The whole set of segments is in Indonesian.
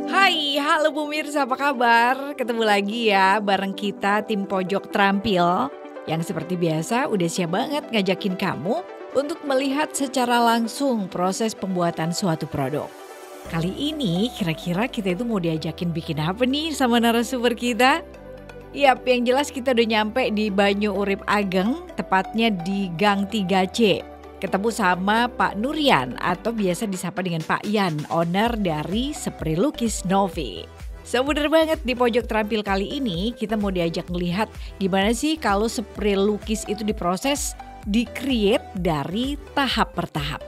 Hai, halo pemirsa, apa kabar? Ketemu lagi ya bareng kita tim Pojok Terampil yang seperti biasa udah siap banget ngajakin kamu untuk melihat secara langsung proses pembuatan suatu produk. Kali ini kira-kira kita itu mau diajakin bikin apa nih sama narasumber kita? Yap, yang jelas kita udah nyampe di Banyu Urip Ageng, tepatnya di Gang 3C. Ketemu sama Pak Nurian atau biasa disapa dengan Pak Yan, owner dari Spray Lukis Novi. Bener banget di Pojok Terampil kali ini kita mau diajak melihat gimana sih kalau spray lukis itu diproses, di-create dari tahap per tahap.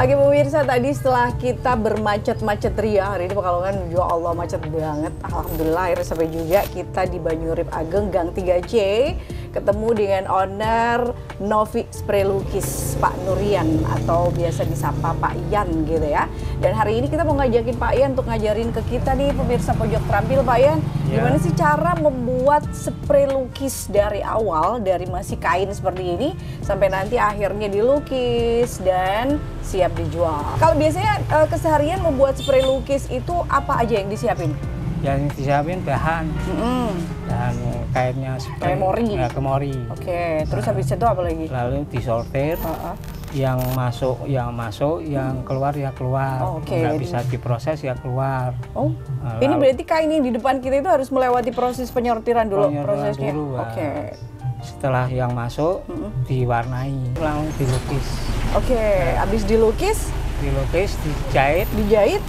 Oke pemirsa, tadi setelah kita bermacet-macet ria, hari ini Pekalongan, ya Allah macet banget. Alhamdulillah akhirnya sampai juga kita di Banyu Urip Ageng Gang 3C. Ketemu dengan owner Novi Spray Lukis, Pak Nurian atau biasa disapa Pak Yan gitu ya. Dan hari ini kita mau ngajakin Pak Yan untuk ngajarin ke kita nih pemirsa Pojok Terampil. Pak Yan, gimana sih cara membuat spray lukis dari awal, dari masih kain seperti ini sampai nanti akhirnya dilukis dan siap dijual. Kalau biasanya keseharian membuat spray lukis itu apa aja yang disiapin? Yang disiapin bahan, dan kainnya kayak mori. Ya, ke mori. Oke, terus habis itu apa lagi? Lalu disortir, yang masuk, yang keluar ya keluar. Oh, nggak bisa diproses ya keluar. Oh, ini berarti kain yang di depan kita itu harus melewati proses penyortiran dulu prosesnya. Oke. Setelah yang masuk, diwarnai, lalu dilukis. Oke, habis dilukis, dijahit,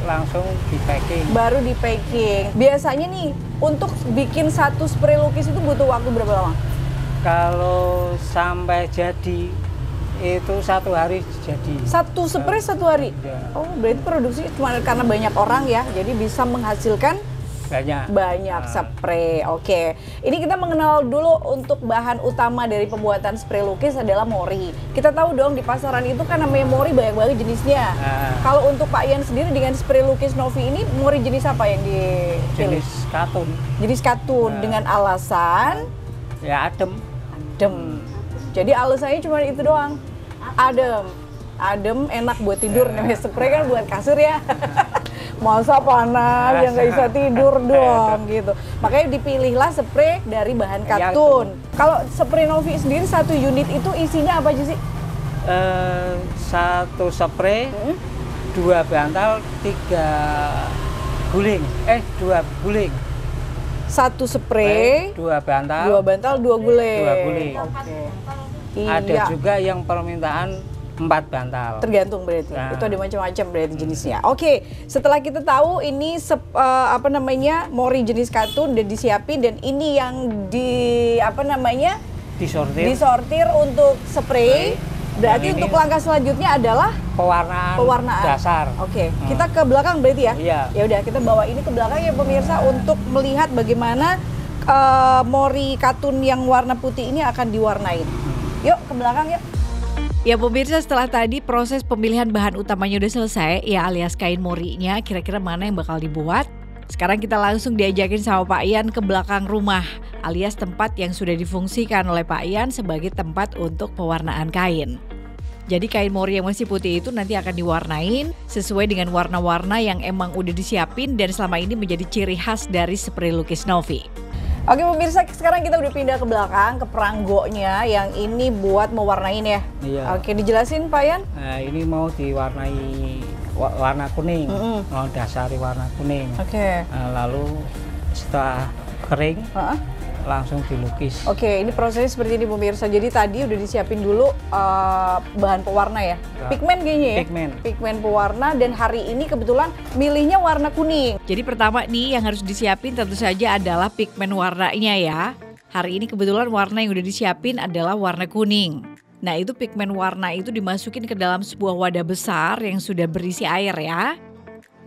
langsung di packing. Baru di packing. Biasanya nih untuk bikin satu spray lukis itu butuh waktu berapa lama? Kalau sampai jadi itu 1 hari jadi. Satu spray 1 hari? Ya. Oh, berarti produksi cuma karena banyak orang ya, jadi bisa menghasilkan banyak spray. Oke, ini kita mengenal dulu untuk bahan utama dari pembuatan spray lukis adalah mori. Kita tahu dong di pasaran itu kan namanya mori banyak banget jenisnya. Kalau untuk Pak Yan sendiri dengan spray lukis Novi ini mori jenis apa yang dipilih? Jenis katun. Jenis katun dengan alasan? Ya adem. Jadi alasannya cuma itu doang. Adem, enak buat tidur. Namanya spray kan buat kasur ya. Masa panas yang nggak bisa tidur dong gitu. Makanya dipilihlah spray dari bahan katun. Kalau spray Novi sendiri satu unit itu isinya apa aja sih? Satu spray, 2 bantal, 3 guling. 2 guling. Satu spray, 2 bantal, 2 guling. 2 guling. Oke. Ada juga yang permintaan 4 bantal. Tergantung berarti. Itu ada macam-macam berarti jenisnya. Oke, setelah kita tahu ini mori jenis katun udah disiapin dan ini yang disortir untuk spray. Berarti untuk langkah selanjutnya adalah pewarnaan dasar. Oke, kita ke belakang berarti ya? Iya. Ya udah, kita bawa ini ke belakang ya pemirsa untuk melihat bagaimana mori katun yang warna putih ini akan diwarnain. Yuk ke belakang yuk. Ya pemirsa, setelah tadi proses pemilihan bahan utamanya udah selesai, ya alias kain morinya kira-kira mana yang bakal dibuat. Sekarang kita langsung diajakin sama Pak Yan ke belakang rumah, alias tempat yang sudah difungsikan oleh Pak Yan sebagai tempat untuk pewarnaan kain. Jadi kain mori yang masih putih itu nanti akan diwarnain sesuai dengan warna-warna yang emang udah disiapin dan selama ini menjadi ciri khas dari spray lukis Novi. Oke pemirsa, sekarang kita udah pindah ke belakang, ke peranggonya yang ini buat mewarnain ya? Iya. Oke, dijelasin Pak Yan? Nah, ini mau diwarnai warna kuning, mau dasari warna kuning. Oke. Nah, lalu setelah kering, langsung dilukis. Oke, ini prosesnya seperti ini pemirsa. Jadi tadi udah disiapin dulu bahan pewarna ya? Pigmen kayaknya ya? Pigmen pewarna, dan hari ini kebetulan milihnya warna kuning. Jadi pertama nih yang harus disiapin tentu saja adalah pigmen warnanya ya. Hari ini kebetulan warna yang udah disiapin adalah warna kuning. Nah itu pigmen warna itu dimasukin ke dalam sebuah wadah besar yang sudah berisi air ya.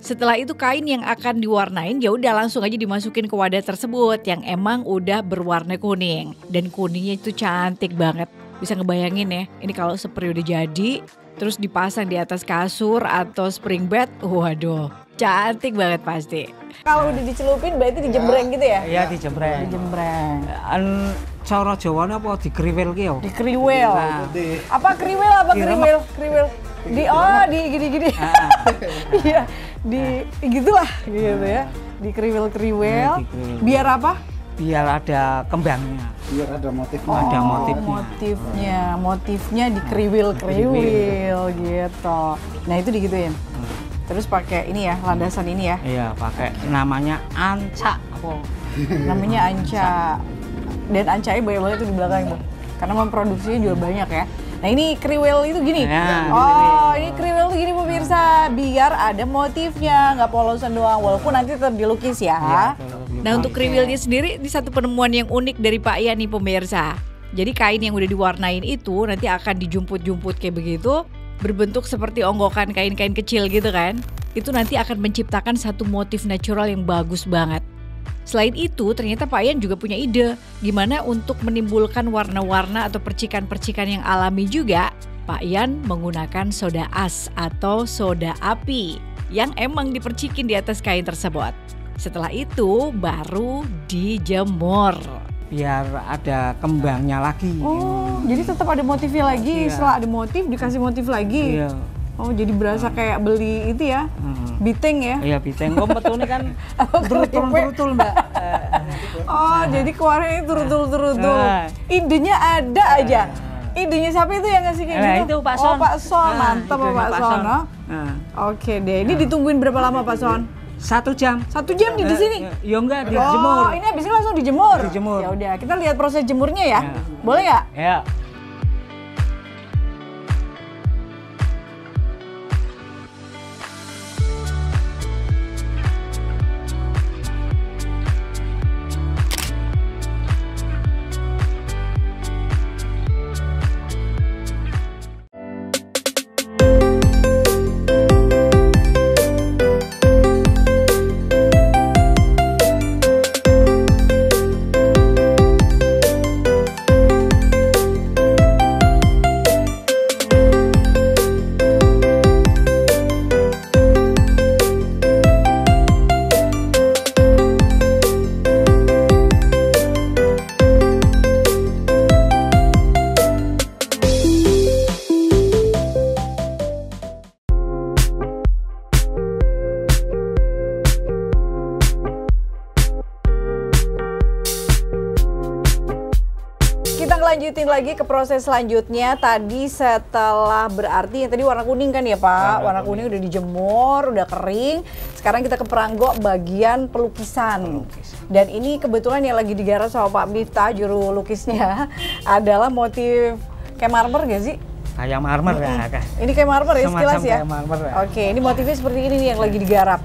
Setelah itu kain yang akan diwarnain ya udah langsung aja dimasukin ke wadah tersebut yang emang udah berwarna kuning. Dan kuningnya itu cantik banget. Bisa ngebayangin ya, ini kalau spray udah jadi terus dipasang di atas kasur atau spring bed, waduh cantik banget pasti. Kalau udah dicelupin berarti dijembreng gitu ya? Iya dijembreng. Dijembreng. Cara Jawane apa dikriwil ki yo? Dikriwil. Nah. Apa kriwil apa kriwil? Kriwil. Di gini-gini. Iya, di gitulah gitu ya. Dikriwil-kriwil. Biar apa? Biar ada kembangnya. Biar ada motifnya. Ada motifnya. Motifnya dikriwil-kriwil gitu. Nah, itu digituin. Terus pakai ini ya, landasan ini ya. Iya, pakai namanya anca apa? Namanya anca. Dan ancanya banyak banget tuh di belakang tuh. Karena memproduksinya juga banyak ya. Nah ini kriwil itu gini. Ya, ini kriwil tuh gini pemirsa. Biar ada motifnya, nggak polosan doang. Walaupun nanti tetap dilukis ya. Nah untuk kriwilnya sendiri ini satu penemuan yang unik dari Pak Ian nih pemirsa. Jadi kain yang udah diwarnain itu nanti akan dijumput-jumput kayak begitu. Berbentuk seperti onggokan kain-kain kecil gitu kan. Itu nanti akan menciptakan satu motif natural yang bagus banget. Selain itu ternyata Pak Ian juga punya ide gimana untuk menimbulkan warna-warna atau percikan-percikan yang alami juga. Pak Ian menggunakan soda as atau soda api yang emang dipercikin di atas kain tersebut. Setelah itu baru dijemur. Biar ada kembangnya lagi. Oh, jadi tetap ada motifnya lagi. Iya. Setelah ada motif dikasih motif lagi. Iya. Oh, jadi berasa kayak beli itu ya. Biteng ya. Iya, biteng. Kok betulnya kan berutul-berutul, Mbak. Oh, jadi keluarnya itu turutul. Idenya ada aja. Idenya siapa itu yang ngasih kayak gitu? Itu Pak Son. Oh, Pak Son. Mantap Pak Son. Oh. Oke deh. Ini ditungguin berapa lama Pak Son? 1 jam. 1 jam di sini? Ya enggak, dijemur. Oh, ini habisnya langsung dijemur? Dijemur. Ya udah, kita lihat proses jemurnya ya. Boleh nggak? Ya. Kita lanjutin lagi ke proses selanjutnya. Tadi setelah berarti yang tadi warna kuning kan ya Pak? Warna kuning udah dijemur, udah kering. Sekarang kita ke peranggo bagian pelukisan. Dan ini kebetulan yang lagi digarap sama Pak Miftah, juru lukisnya, adalah motif kayak marmer gak sih? Kayak marmer ya. Ini kayak marmer ya sekilas ya? Kayak marmer ya. Oke, ini motifnya seperti ini nih yang lagi digarap.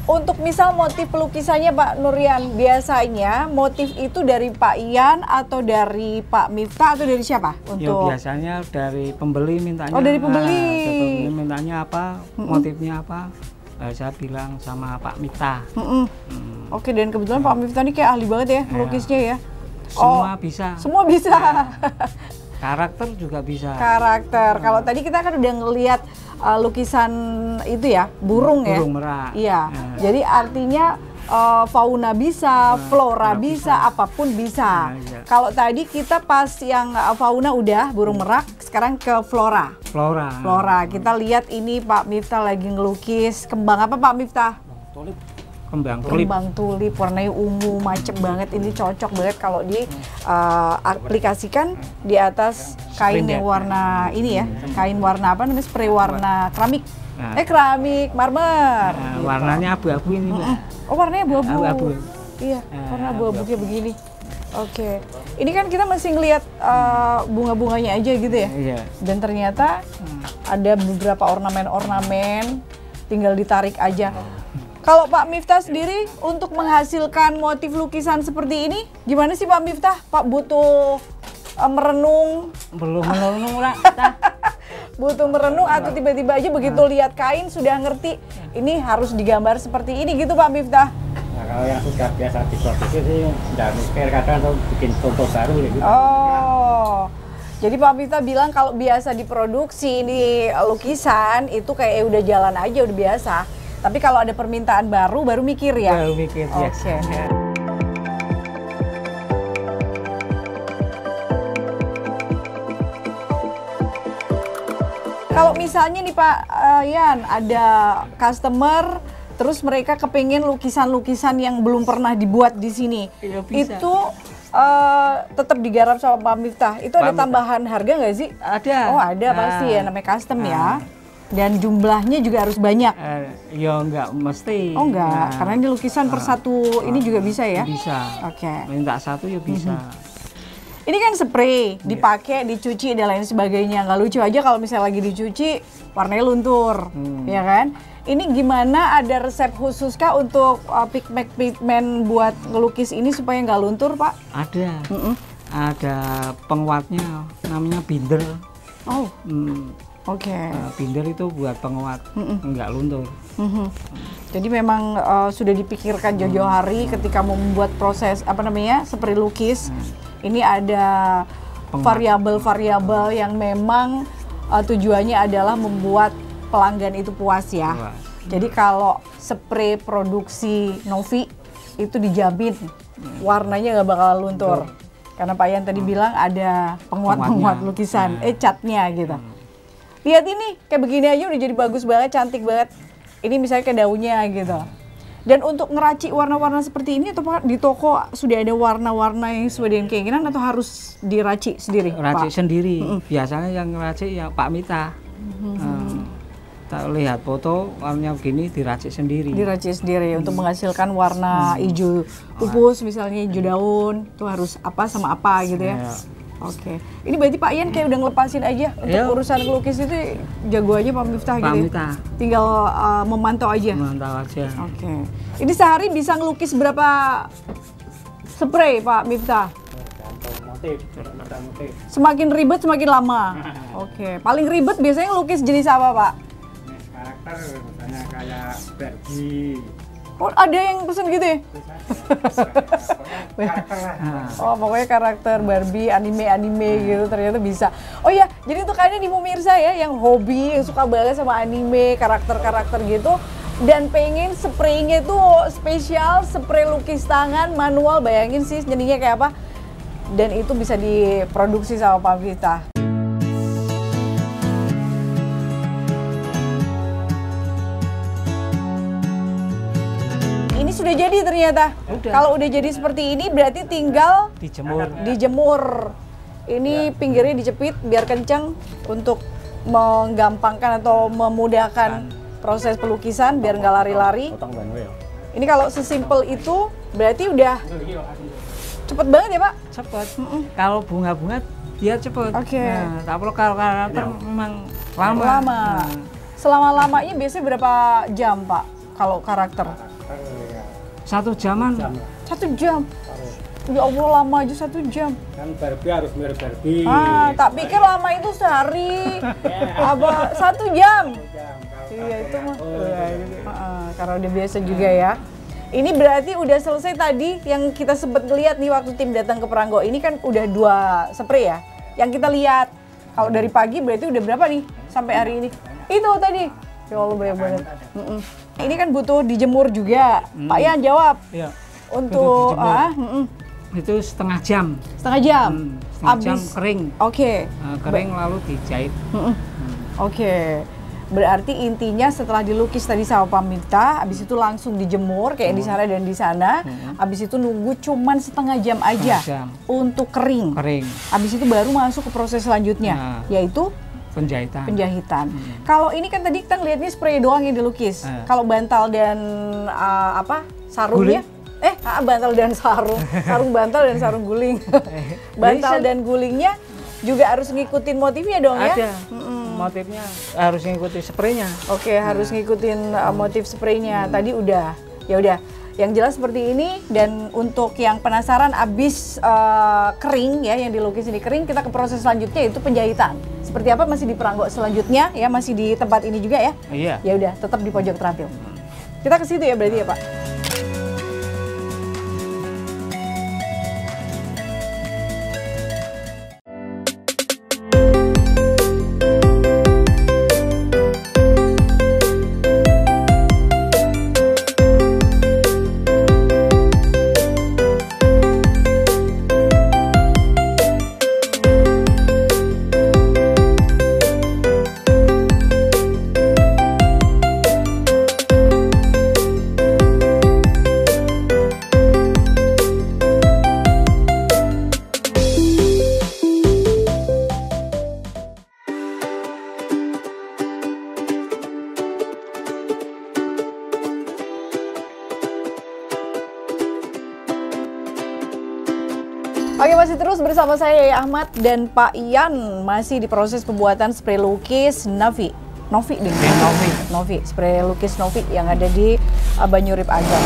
Untuk misal motif pelukisannya Pak Nuryan, biasanya motif itu dari Pak Ian atau dari Pak Miftah atau dari siapa? Ya biasanya dari pembeli mintanya. Oh, dari pembeli. Pembeli mintanya apa, motifnya apa. Saya bilang sama Pak Miftah. Oke, dan kebetulan Pak Miftah ini kayak ahli banget ya melukisnya ya. Semua bisa. Semua bisa. Karakter juga bisa. Karakter. Kalau tadi kita kan udah ngelihat lukisan itu ya, burung ya. Burung merak. Iya. Jadi artinya fauna bisa, flora bisa, apapun bisa. Iya. Kalau tadi kita pas yang fauna udah burung merak, sekarang ke flora. Flora. Kita lihat ini Pak Miftah lagi ngelukis kembang apa Pak Miftah? Tulip. Kembang tulip. Kembang tulip warnanya ungu, macet banget. Ini cocok banget kalau di aplikasikan di atas kain yang warna ini ya. Kain warna apa namanya? Spray warna keramik. Keramik marmer. Warnanya abu-abu ini, Mbak. Oh, warnanya abu-abu. Abu-abu. Iya, warna abu-abu kayak begini. Oke. Ini kan kita masih ngelihat bunga-bunganya aja gitu ya. Iya. Dan ternyata ada beberapa ornamen-ornamen, tinggal ditarik aja. Kalau Pak Miftah sendiri untuk menghasilkan motif lukisan seperti ini, gimana sih Pak Miftah? Pak butuh merenung? Belum merenung lah. Butuh merenung atau tiba-tiba aja begitu lihat kain sudah ngerti ini harus digambar seperti ini gitu Pak Miftah? Nah, kalau yang sudah biasa diproduksi sih nggak mikir, kadang tuh bikin contoh baru gitu. Oh, jadi Pak Miftah bilang kalau biasa diproduksi ini lukisan itu kayak udah jalan aja, udah biasa. Tapi kalau ada permintaan baru mikir ya? Baru mikir, ya. Oke. Kalau misalnya nih Pak Yan, ada customer terus mereka kepengen lukisan-lukisan yang belum pernah dibuat di sini, Iya, bisa. itu tetap digarap sama Pak Miftah. Itu ada tambahan harga nggak sih? Ada. Oh ada pasti ya, namanya custom ya. Dan jumlahnya juga harus banyak. Ya nggak mesti. Oh enggak, karena ini lukisan per satu ini juga bisa ya? Bisa. Oke. Minta satu ya bisa. Ini kan spray, dipakai, dicuci dan lain sebagainya. Nggak lucu aja kalau misalnya lagi dicuci warnanya luntur, ya kan? Ini gimana, ada resep khusus kah untuk pigment buat ngelukis ini supaya nggak luntur, Pak? Ada. Ada penguatnya, namanya binder. Oh, oke. Binder itu buat penguat, nggak luntur. Jadi memang sudah dipikirkan jauh-jauh hari ketika mau membuat proses spray lukis. Ini ada variabel-variabel yang memang tujuannya adalah membuat pelanggan itu puas ya. Puas. Jadi kalau spray produksi Novi itu dijamin warnanya nggak bakal luntur. Karena Pak Yan tadi bilang ada penguat-penguat lukisan, catnya gitu. Lihat ini, kayak begini aja udah jadi bagus banget, cantik banget. Ini misalnya kayak daunnya gitu. Dan untuk ngeracik warna-warna seperti ini atau di toko sudah ada warna-warna yang sesuai dengan keinginan atau harus diracik sendiri? Racik Pak? sendiri. Biasanya yang ngeracik ya Pak Mita. Kita lihat foto warnanya begini diracik sendiri. Diracik sendiri untuk menghasilkan warna hijau pupus, misalnya hijau daun, itu harus apa sama apa gitu ya. Oke. Ini berarti Pak Yan kayak udah ngelepasin aja untuk urusan lukis itu jago aja Pak Miftah gitu. Pak Miftah. Tinggal memantau aja. Memantau aja. Oke. Ini sehari bisa ngelukis berapa spray Pak Miftah? Motif. Semakin ribet semakin lama. Oke. Paling ribet biasanya ngelukis jenis apa Pak? Karakter misalnya kayak Barbie. Oh, ada yang pesen gitu ya? Karakter lah. Oh, pokoknya karakter Barbie, anime gitu ternyata bisa. Oh iya, jadi untuk kalian di pemirsa ya yang hobi, yang suka banget sama anime, karakter-karakter gitu dan pengen spraynya itu spesial, spray lukis tangan manual, bayangin sih jadinya kayak apa. Dan itu bisa diproduksi sama Pak Miftah. Sudah jadi ternyata. Kalau udah jadi seperti ini berarti tinggal dijemur. Ini pinggirnya dijepit biar kencang untuk menggampangkan atau memudahkan proses pelukisan biar nggak lari-lari. Ini kalau sesimpel itu berarti udah cepet banget ya Pak? Cepet. Kalau bunga-bunga dia cepet. Oke. Nah, tapi kalau karakter memang lama. Selama-lamanya biasanya berapa jam Pak kalau karakter? 1 jaman. 1 jam. Ya Allah, lama aja 1 jam. Kan Barbie harus mirip Barbie. Tak pikir lama itu sehari. Apa 1 jam? Iya itu mah. Karena udah biasa juga ya. Ini berarti udah selesai tadi yang kita sempat lihat nih waktu tim datang ke Peranggo. Ini kan udah 2 spray ya. Yang kita lihat. Kalau dari pagi berarti udah berapa nih sampai hari ini? Itu tadi. Ya Allah, banyak banget. Ini kan butuh dijemur juga. Pak Yan jawab. Iya. Untuk itu setengah jam. Setengah jam. Setengah jam kering. Oke. Kering lalu dijahit. Oke. Berarti intinya setelah dilukis tadi sama Pak Miftah, habis itu langsung dijemur kayak di sana dan di sana. Habis itu nunggu cuman setengah jam aja untuk kering. Habis itu baru masuk ke proses selanjutnya, yaitu penjahitan. Kalau ini kan tadi kita ngeliatnya spray doang yang dilukis. Kalau bantal dan sarungnya, bantal dan sarung, sarung bantal dan sarung guling. Bantal dan gulingnya juga harus ngikutin motifnya dong ya? Ada. Motifnya harus ngikutin spraynya. Oke, harus ngikutin motif spraynya. Tadi udah, ya udah. Yang jelas seperti ini, dan untuk yang penasaran abis kering ya, yang dilukis ini kering, kita ke proses selanjutnya yaitu penjahitan. Seperti apa masih di peranggo selanjutnya ya, masih di tempat ini juga ya. Iya. Ya udah, tetap di pojok terampil. Kita ke situ ya berarti ya Pak. Oke, masih terus bersama saya Yaya Ahmad dan Pak Ian, masih di proses pembuatan spray lukis Novi. Novi, spray lukis Novi yang ada di Banyurip Agam.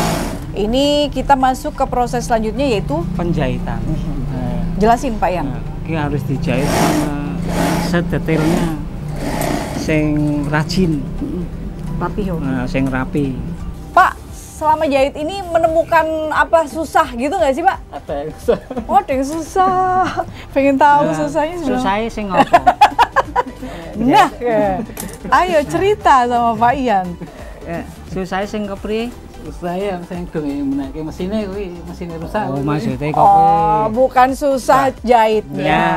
Ini kita masuk ke proses selanjutnya yaitu Penjahitan. jelasin Pak Ian. Ini harus dijahit sedetailnya, sing rajin, Rapi yo. sing rapi. Pak, selama jahit ini menemukan apa susah gitu nggak sih Pak? Ada yang susah. Oh, ada yang susah. Pengen tahu susahnya sebenarnya. Susahnya sing apa? Nah, ayo cerita sama Pak Ian. Susahnya sing kepriye? Saya menaiki mesinnya, mesinnya rusak. Oh, maksudnya kopi. Oh, bukan susah jahitnya. Ya,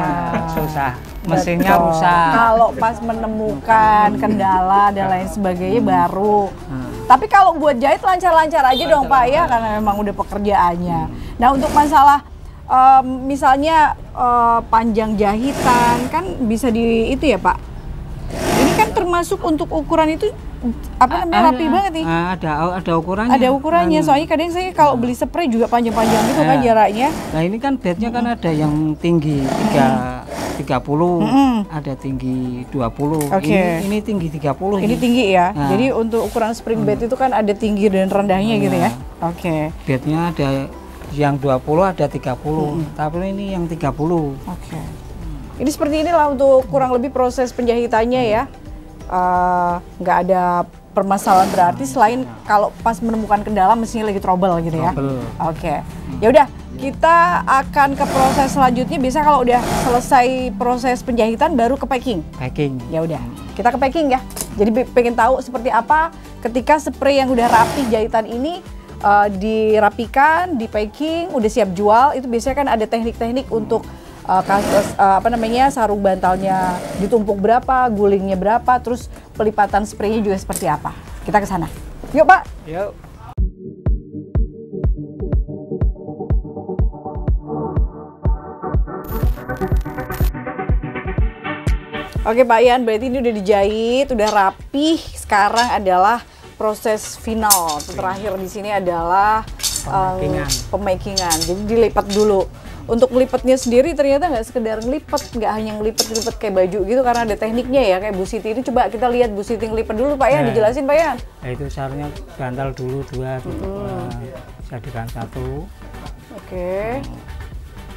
susah. Mesinnya Betul. rusak. Kalau pas menemukan kendala dan lain sebagainya baru. Tapi kalau buat jahit lancar-lancar aja dong Pak ya, karena memang udah pekerjaannya. Nah, untuk masalah misalnya panjang jahitan kan bisa di itu ya Pak. Ini kan termasuk untuk ukuran itu apa namanya rapi banget nih. Ada ukurannya. Ada ukurannya. Soalnya kadang saya kalau beli spray juga panjang-panjang gitu kan jaraknya. Nah, ini kan bednya kan ada yang tinggi 30, ada tinggi 20. Oke. Ini tinggi 30. Ini tinggi ya. Nah. Jadi untuk ukuran spring bed itu kan ada tinggi dan rendahnya gitu ya. Oke. Bednya ada yang 20, ada 30. Tapi ini yang 30. Oke. Ini seperti inilah untuk kurang lebih proses penjahitannya ya. Nggak ada permasalahan berarti selain kalau pas menemukan kendala mesinnya lagi trouble gitu ya. Oke. Ya udah, kita akan ke proses selanjutnya. Biasa kalau udah selesai proses penjahitan baru ke packing. Ya udah, kita ke packing ya. Jadi pengen tahu seperti apa ketika spray yang udah rapi jahitan ini dirapikan, di packing, udah siap jual. Itu biasanya kan ada teknik-teknik untuk sarung bantalnya ditumpuk berapa, gulingnya berapa, terus pelipatan spraynya juga seperti apa. Kita ke sana. Yuk Pak. Yuk. Oke Pak Ian, berarti ini udah dijahit, udah rapih. Sekarang adalah proses final. Terakhir di sini adalah pemakingan. Jadi dilipat dulu. Untuk melipatnya sendiri ternyata nggak sekedar ngelipat, nggak hanya ngelipat kayak baju gitu, karena ada tekniknya ya, kayak Bu Siti ini. Coba kita lihat Bu Siti ngelipat dulu Pak Ian, dijelasin Pak Ian. Nah, itu caranya bantal dulu 2, jadikan 1. Oke.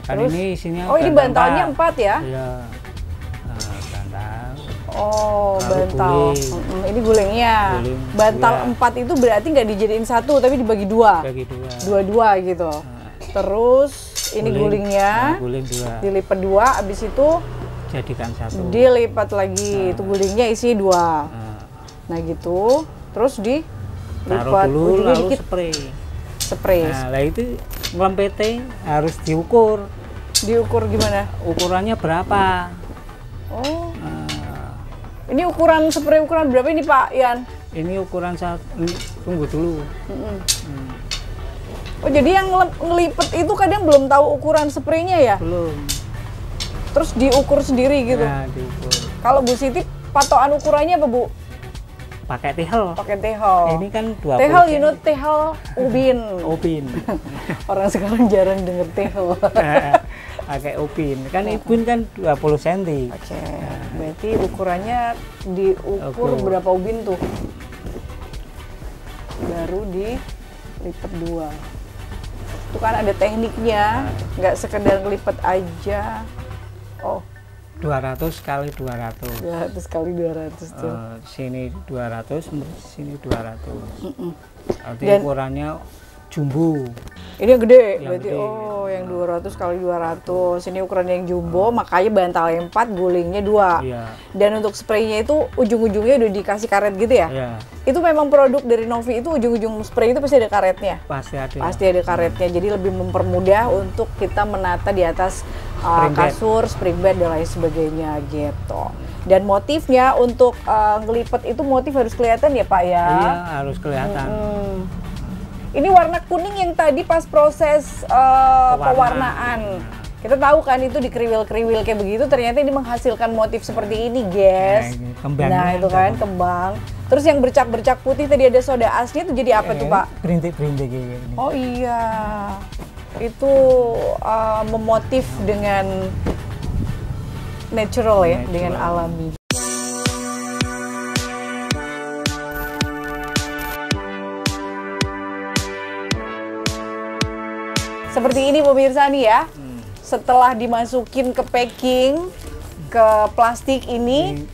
Kan Terus? ini isinya Oh, ini bantalnya 4 ya? Iya. Bantal. Oh, Lalu bantal. guling. Ini gulingnya. Guling, Bantal iya. 4 itu berarti nggak dijadiin 1, tapi dibagi 2. Bagi 2. Dua-dua gitu. Terus ini gulingnya guling 2. dilipat 2, abis itu Jadikan 1. dilipat lagi. Itu gulingnya isi 2. Nah gitu. Terus Taruh dilipat dulu ujungnya lalu dikit spray. spray. Nah, lah itu ngelempete harus diukur. Diukur gimana? Ukurannya berapa? Oh. Ini ukuran spray ukuran berapa ini Pak Ian? Ini ukuran tunggu dulu. Oh, jadi yang ngelipet itu kadang belum tahu ukuran spraynya ya? Belum. Terus diukur sendiri gitu? Nah, diukur. Kalau Bu Siti, patokan ukurannya apa Bu? Pakai tehel. Pakai tehel. Ini kan 20 Tehel, cm. you know, tehel ubin. Ubin. Orang sekarang jarang denger tehel. Pakai ubin. Kan ubin kan 20 cm. Oke, berarti ukurannya diukur Ukur. berapa ubin tuh? Baru lipat 2. Itu kan ada tekniknya, nggak sekedar ngelipet aja. Oh, 200 kali 200. 200 kali 200 tuh. Sini 200, sini 200. Arti Dan- ukurannya jumbo. Ini yang gede, Yang berarti gede. oh yang 200 kali 200. Ini ukuran yang jumbo, makanya bantalnya 4, gulingnya 2. Iya. Dan untuk spraynya itu ujung-ujungnya udah dikasih karet gitu ya? Iya, Itu memang produk dari Novi itu ujung-ujung spray itu pasti ada karetnya? pasti ada. Pasti ada karetnya, jadi lebih mempermudah untuk kita menata di atas Spring bed. kasur, spring bed dan lain sebagainya gitu. Dan motifnya untuk ngelipet itu motif harus kelihatan ya Pak ya? Iya, harus kelihatan. Ini warna kuning yang tadi pas proses pewarnaan. Kita tahu kan itu dikeriwil-keriwil kayak begitu, ternyata ini menghasilkan motif seperti ini, guys. Nah, ini kembangnya Nah, itu kan kembang. Terus yang bercak-bercak putih tadi ada soda asnya itu jadi apa tuh, Pak? Berintik-berintik kayak gini. Oh iya. Itu memotif dengan natural ya, Natural. dengan alami. Seperti ini pemirsa nih ya. Setelah dimasukin ke packing, ke plastik ini,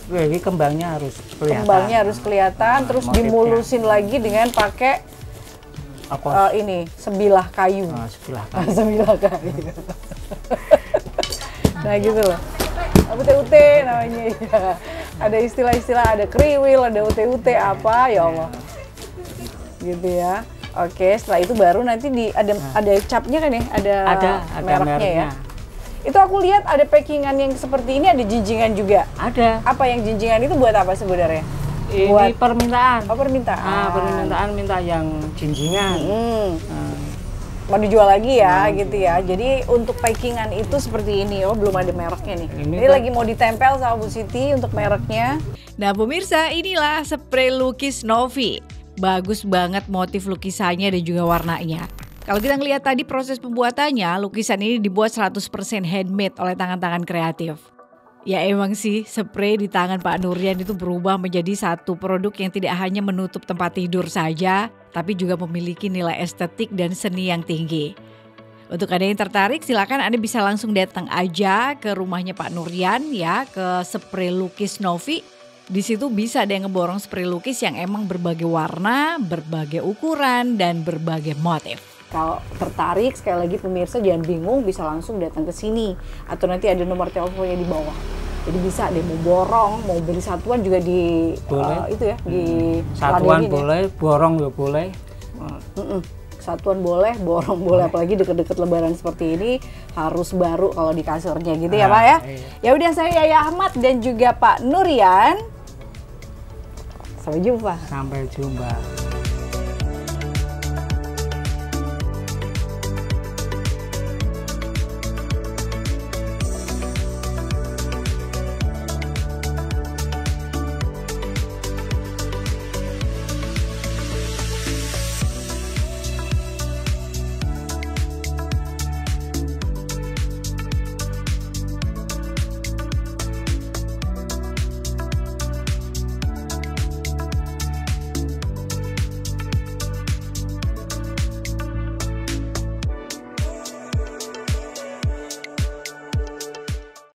Ini kembangnya harus kelihatan. kembangnya harus kelihatan, terus motifnya. dimulusin lagi dengan pakai Apa? ini sebilah kayu. Sebelah Sebilah kayu. Nah gitu loh. Ute-ute namanya ya. Ada istilah-istilah, ada kriwil, ada ute-ute apa ya Allah. Gitu ya. Oke, setelah itu baru nanti ada capnya kan ya, ada mereknya ya. Itu aku lihat ada packingan yang seperti ini, ada jinjingan juga. Ada. Apa yang jinjingan itu buat apa sebenarnya? Ini Buat permintaan. oh, permintaan. Permintaan minta yang jinjingan. Mau dijual lagi ya gitu ya. Jadi untuk packingan itu seperti ini. Oh, belum ada mereknya nih. Ini Ini kan- lagi mau ditempel sama Bu Siti untuk mereknya. Nah pemirsa, inilah spray lukis Novi. Bagus banget motif lukisannya dan juga warnanya. Kalau kita ngelihat tadi proses pembuatannya, lukisan ini dibuat 100% handmade oleh tangan-tangan kreatif. Ya emang sih, spray di tangan Pak Nuryan itu berubah menjadi satu produk yang tidak hanya menutup tempat tidur saja, tapi juga memiliki nilai estetik dan seni yang tinggi. Untuk Anda yang tertarik, silakan Anda bisa langsung datang aja ke rumahnya Pak Nuryan ya, ke spray lukis Novi. Di situ bisa ada yang ngeborong spray lukis yang emang berbagai warna, berbagai ukuran, dan berbagai motif. Kalau tertarik, sekali lagi pemirsa jangan bingung, bisa langsung datang ke sini. Atau nanti ada nomor teleponnya di bawah. Jadi bisa deh mau borong, mau beli satuan juga di Boleh. itu ya, di Satuan ladenin ya. boleh, borong juga boleh. Satuan boleh, borong boleh, apalagi deket-deket lebaran seperti ini harus baru kalau di kasurnya gitu ya Pak ya. Iya. Ya udah, saya Yaya Ahmad dan juga Pak Nuryan. Sampai jumpa. Sampai jumpa.